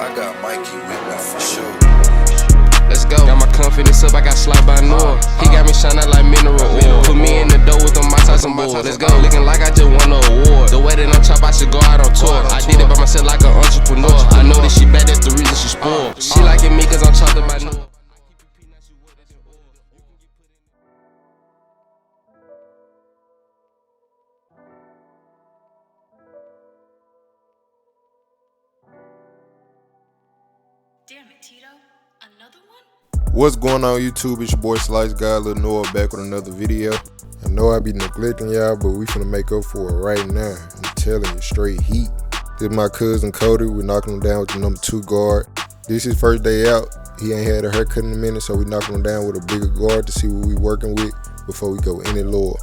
I got Mikey with me for sure. Let's go. Got my confidence up, I got slide by Noah. He got me shining like mineral oil. Put me in the dough with them my ties and boys. Let's go. Looking like I just won an award. The way that I'm chop, I should go out on tour. I did it by myself like an entrepreneur. I know that she bad, that's the reason she spoiled. She liking me cause I'm chopped by Noah. Damn it, Tito. Another one? What's going on YouTube? It's your boy SliceGod, LilNoah, back with another video. I know I be neglecting y'all, but we finna make up for it right now. I'm telling you, straight heat. This is my cousin Cody. We're knocking him down with the number 2 guard. This is his first day out. He ain't had a haircut in a minute, so we knocking him down with a bigger guard to see what we working with before we go any lower.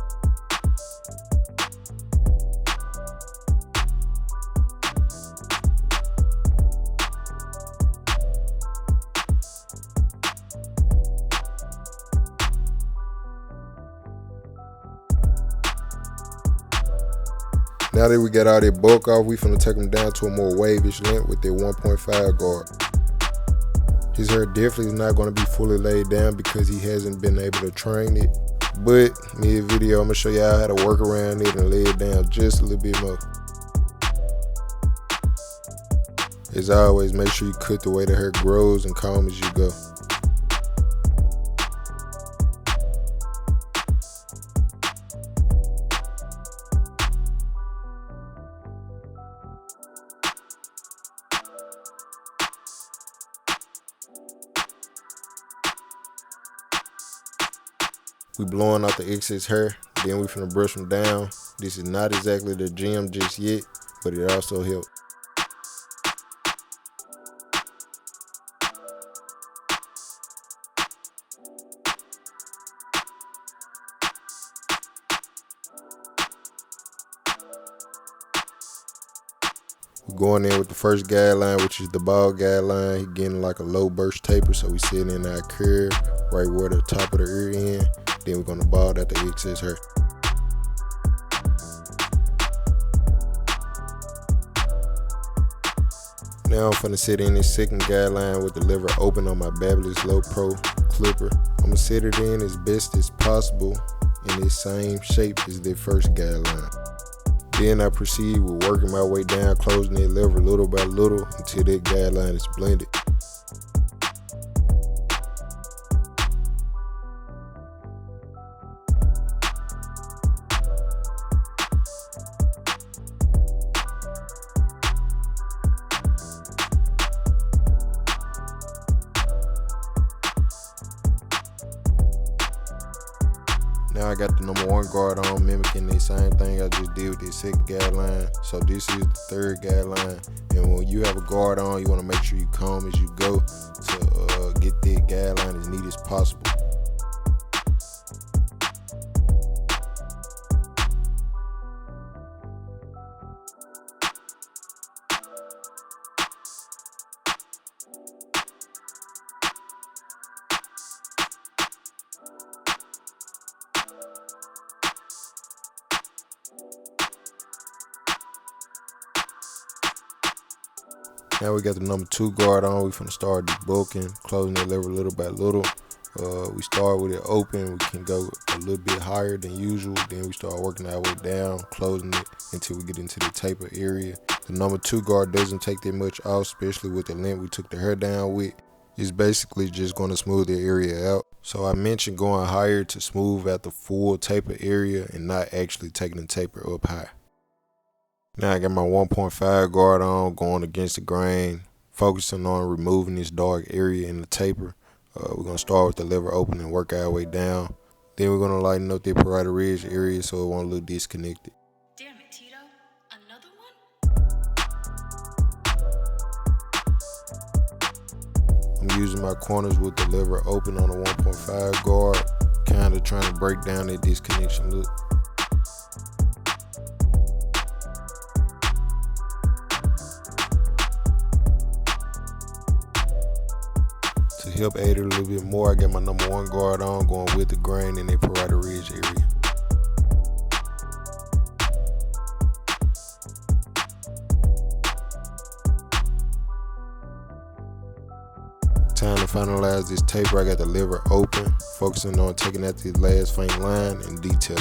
Now that we got all that bulk off, we finna take him down to a more waveish length with that 1.5 guard. His hair definitely is not gonna be fully laid down because he hasn't been able to train it. But mid-video, I'm gonna show y'all how to work around it and lay it down just a little bit more. As always, make sure you cut the way the hair grows and comb as you go. We blowing out the excess hair, then we finna brush them down. This is not exactly the gym just yet, but it also helps. We're going in with the first guideline, which is the bald guideline. He getting like a low burst taper, so we sitting in our curve right where the top of the ear end. Then we're gonna bald out the excess hair. Now I'm finna sit in this second guideline with the lever open on my Babyliss Low Pro clipper. I'm gonna set it in as best as possible in the same shape as the first guideline. Then I proceed with working my way down, closing that lever little by little until that guideline is blended. Now I got the number 1 guard on, mimicking the same thing I just did with the second guideline. So this is the third guideline. And when you have a guard on, you want to make sure you comb as you go to get that guideline as neat as possible. Now we got the number 2 guard on. We finna start debulking, closing the lever little by little. We start with it open. We can go a little bit higher than usual. Then we start working our way down, closing it until we get into the taper area. The number 2 guard doesn't take that much off, especially with the length we took the hair down with. It's basically just gonna smooth the area out. So I mentioned going higher to smooth out the full taper area and not actually taking the taper up high. Now I got my 1.5 guard on, going against the grain, focusing on removing this dark area in the taper. We're going to start with the lever open and work our way down. Then we're going to lighten up the parietal ridge area so it won't look disconnected. Damn it, Tito. Another one? I'm using my corners with the lever open on the 1.5 guard, kind of trying to break down that disconnection look. To help aid it a little bit more, I got my number 1 guard on, going with the grain in the parietal ridge area. Time to finalize this taper. I got the lever open, focusing on taking out the last faint line and detailing.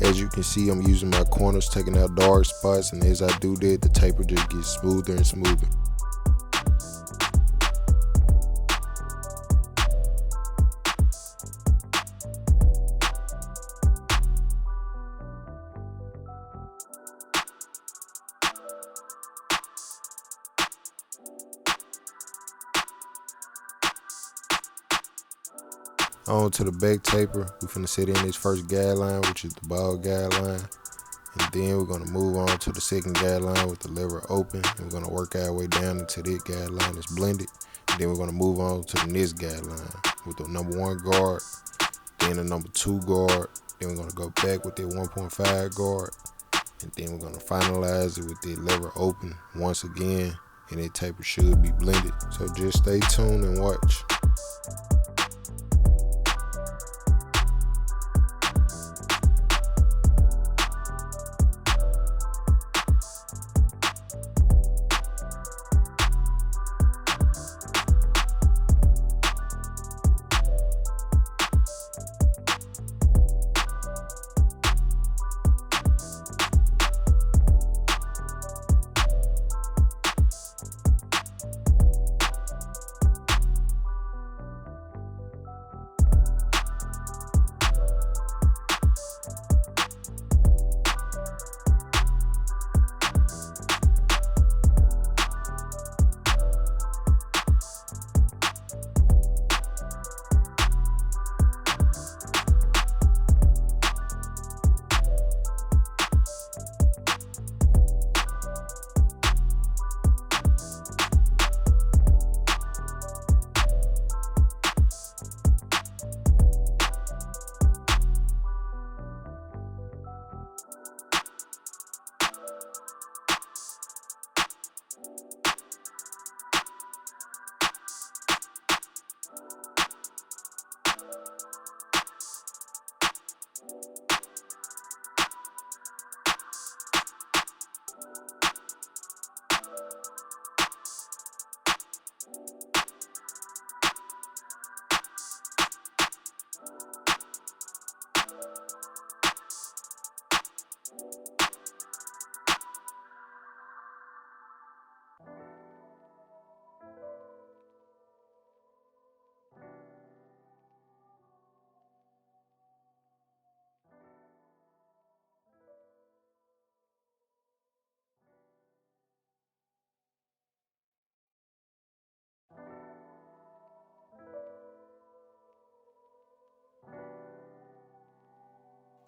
As you can see, I'm using my corners, taking out dark spots, and as I do that, the taper just gets smoother and smoother. On to the back taper. We're finna set in this first guideline, which is the ball guideline. And then we're gonna move on to the second guideline with the lever open. And we're gonna work our way down until that guideline is blended. And then we're gonna move on to the next guideline with the number 1 guard, then the number 2 guard. Then we're gonna go back with the 1.5 guard. And then we're gonna finalize it with the lever open once again. And that taper should be blended. So just stay tuned and watch.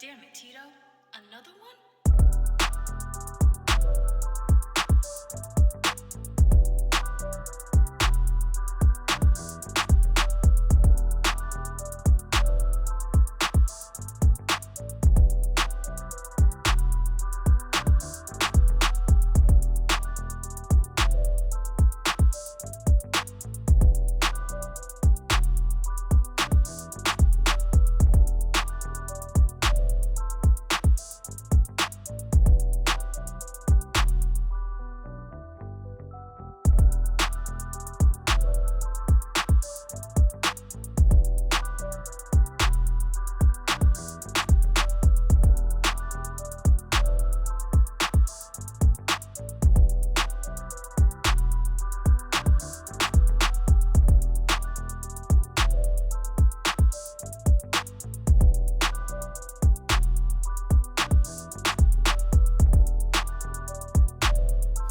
Damn it, Tito. Another one?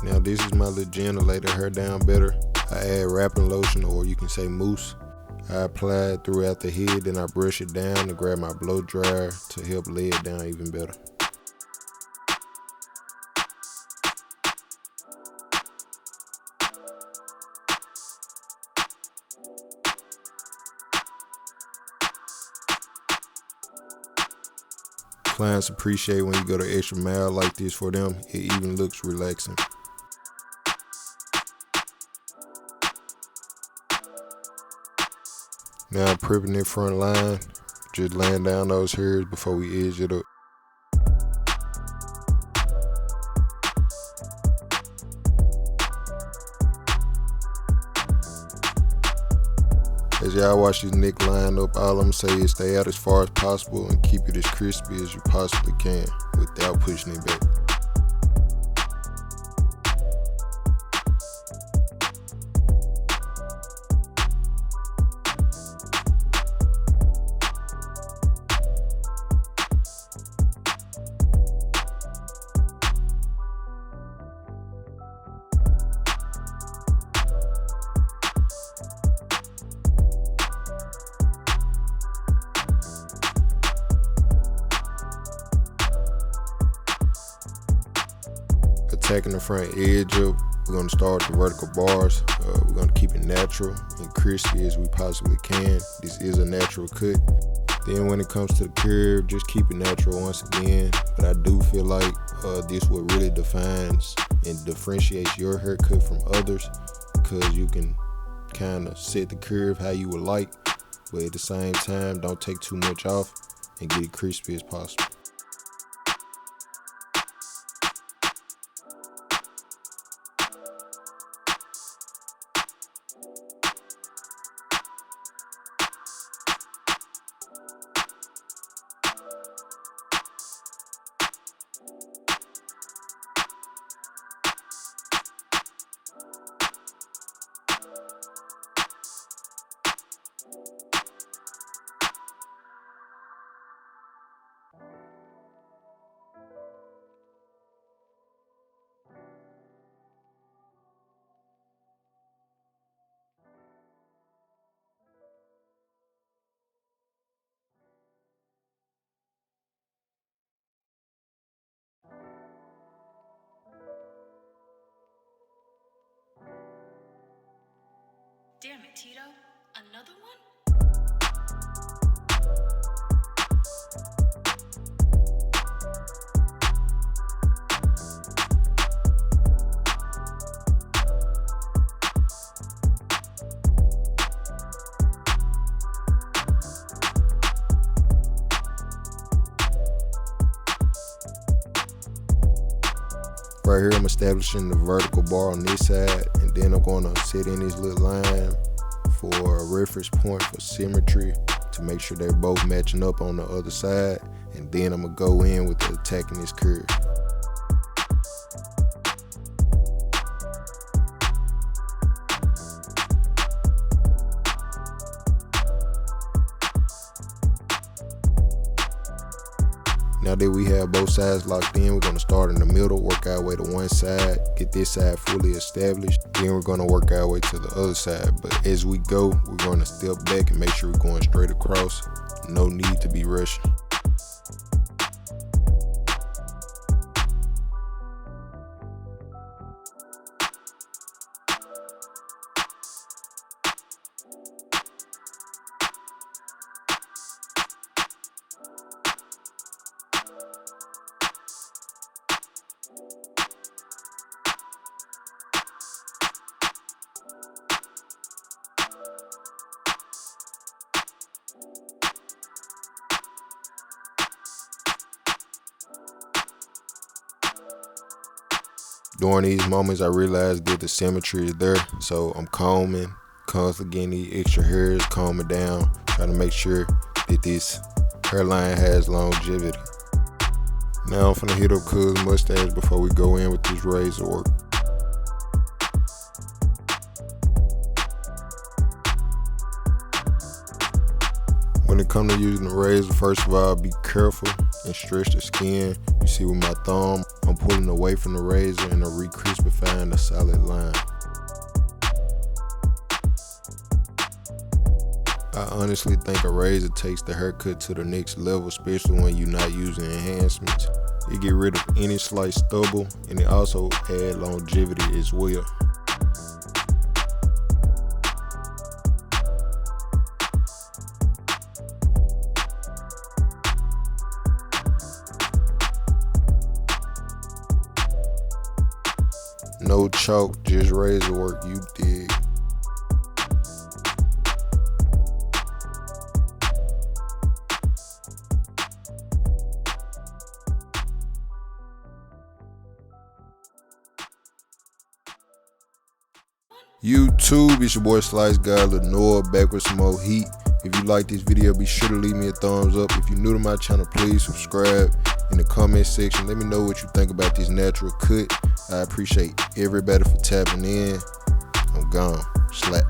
Now this is my little gel to lay the hair down better. I add wrapping lotion, or you can say mousse. I apply it throughout the head, then I brush it down and grab my blow dryer to help lay it down even better. Clients appreciate when you go the extra mile like this for them. It even looks relaxing. Now I'm prepping that front line. Just laying down those hairs before we edge it up. As y'all watch this neck line up, all I'm saying is stay out as far as possible and keep it as crispy as you possibly can without pushing it back. Attacking the front edge up, we're going to start with the vertical bars. We're going to keep it natural and crispy as we possibly can. This is a natural cut. Then when it comes to the curve, just keep it natural once again. But I do feel like this what really defines and differentiates your haircut from others, because you can kind of set the curve how you would like, but at the same time, don't take too much off and get it crispy as possible. Damn it, Tito. Another one? Right here, I'm establishing the vertical bar on this side, and then I'm going to set in this little line for a reference point for symmetry to make sure they're both matching up on the other side, and then I'm going to go in with the attacking this curve. Now that we have both sides locked in, we're going to start in the middle, work our way to one side, get this side fully established. Then we're going to work our way to the other side. But as we go, we're going to step back and make sure we're going straight across. No need to be rushing. During these moments, I realized that the symmetry is there, so I'm combing, constantly getting these extra hairs, combing down, trying to make sure that this hairline has longevity. Now I'm finna hit up Cuz mustache before we go in with this razor work. When it comes to using the razor, first of all, be careful and stretch the skin. You see with my thumb, I'm pulling away from the razor and I'm re-crispifying the solid line. I honestly think a razor takes the haircut to the next level, especially when you're not using enhancements. It get rid of any slight stubble, and it also add longevity as well. No chalk, just razor work, you dig. YouTube, it's your boy SliceGod, LilNoah, back with some more heat. If you like this video, be sure to leave me a thumbs up. If you're new to my channel, please subscribe. In the comment section, let me know what you think about this natural cut. I appreciate everybody for tapping in. I'm gone. Slap.